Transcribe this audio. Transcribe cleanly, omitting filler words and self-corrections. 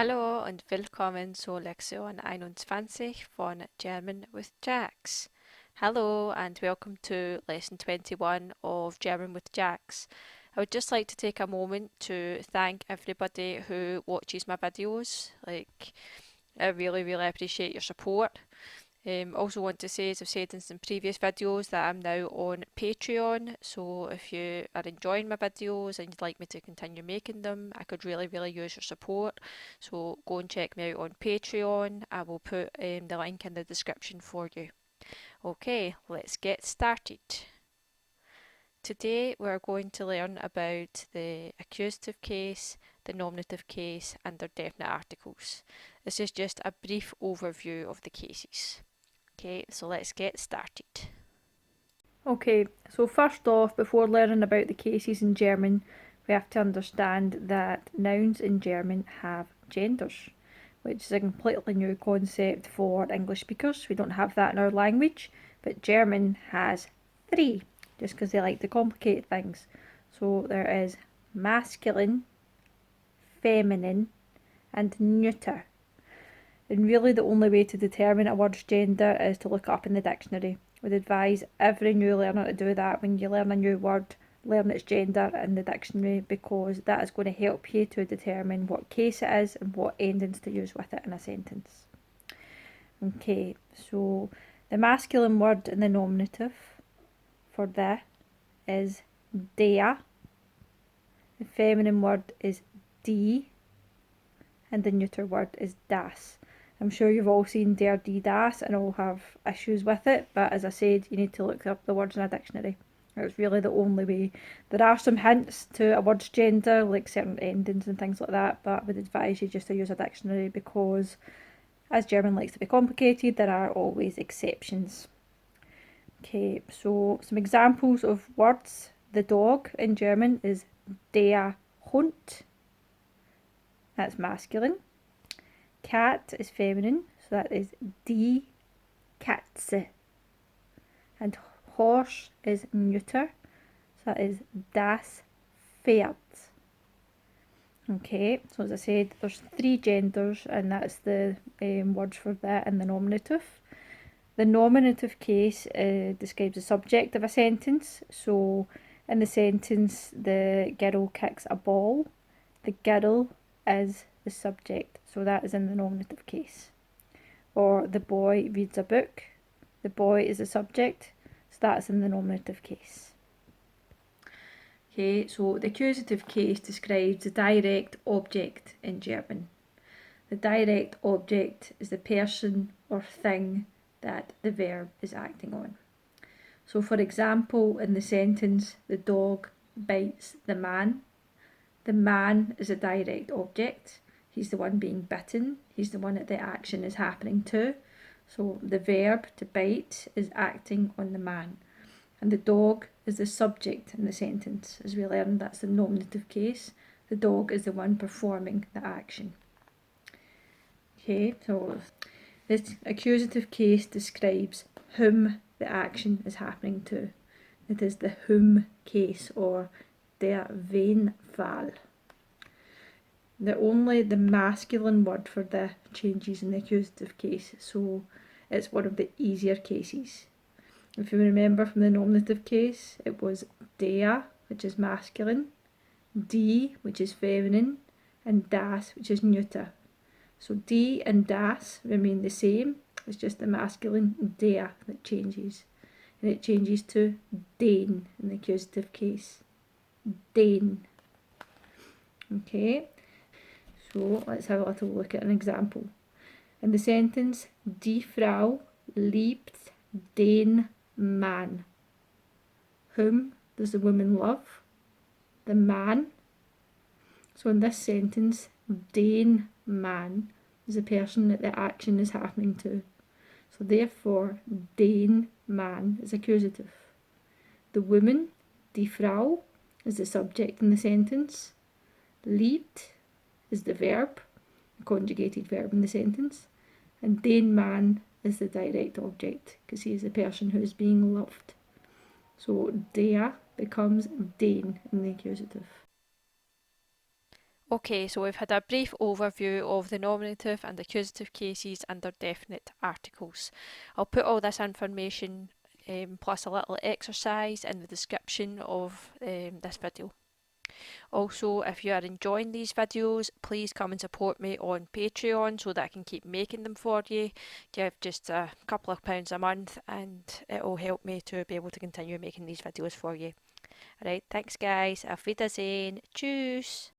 Hallo und willkommen zur Lektion 21 von German with Jaxx. Hello and welcome to lesson 21 of German with Jaxx. I would just like to take a moment to thank everybody who watches my videos. I really appreciate your support. Also want to say, as I've said in some previous videos, that I'm now on Patreon, so if you are enjoying my videos and you'd like me to continue making them, I could really use your support. So go and check me out on Patreon. I will put the link in the description for you. Okay, let's get started. Today we're going to learn about the accusative case, the nominative case, and their definite articles. This is just a brief overview of the cases. Okay, so let's get started. Okay, so first off, before learning about the cases in German, we have to understand that nouns in German have genders, which is a completely new concept for English speakers. We don't have that in our language, but German has three, just because they like to complicate things. So there is masculine, feminine, and neuter. And really the only way to determine a word's gender is to look it up in the dictionary. We'd advise every new learner to do that. When you learn a new word, learn its gender in the dictionary, because that is going to help you to determine what case it is and what endings to use with it in a sentence. Okay, so the masculine word in the nominative for the is der, the feminine word is die, and the neuter word is das. I'm sure you've all seen der, die, das and all have issues with it, but as I said, you need to look up the words in a dictionary. It's really the only way. There are some hints to a word's gender, like certain endings and things like that, but I would advise you just to use a dictionary because, as German likes to be complicated, there are always exceptions. Okay, so some examples of words. The dog in German is der Hund. That's masculine. Cat is feminine, so that is die Katze. And horse is neuter, so that is das Pferd. Okay, so as I said, there's three genders, and that's the words for that in the nominative. The nominative case describes the subject of a sentence. So in the sentence, the girl kicks a ball. The girl is the subject, so that is in the nominative case. Or the boy reads a book. The boy is the subject, so that's in the nominative case. Okay, so the accusative case describes the direct object in German. The direct object is the person or thing that the verb is acting on. So for example, in the sentence, the dog bites the man is a direct object. He's the one being bitten. He's the one that the action is happening to. So the verb to bite is acting on the man. And the dog is the subject in the sentence. As we learned, that's the nominative case. The dog is the one performing the action. Okay, so this accusative case describes whom the action is happening to. It is the whom case, or der wen Fall. Only the masculine word for the changes in the accusative case, so it's one of the easier cases. If you remember from the nominative case, it was der, which is masculine, die, which is feminine, and das, which is neuter. So die and das remain the same, it's just the masculine der that changes. And it changes to den in the accusative case. Den. Okay, so let's have a little look at an example. In the sentence, die Frau liebt den Mann. Whom does the woman love? The man. So in this sentence, den Mann is the person that the action is happening to. So therefore, den Mann is accusative. The woman, die Frau, is the subject in the sentence. Liebt is the verb, the conjugated verb in the sentence. And den Mann is the direct object, because he is the person who is being loved. So der becomes den in the accusative. Okay, so we've had a brief overview of the nominative and accusative cases and their definite articles. I'll put all this information plus a little exercise in the description of this video. Also, if you are enjoying these videos, please come and support me on Patreon so that I can keep making them for you. Give just a couple of pounds a month and it will help me to be able to continue making these videos for you. Alright, thanks guys. Auf Wiedersehen. Tschüss.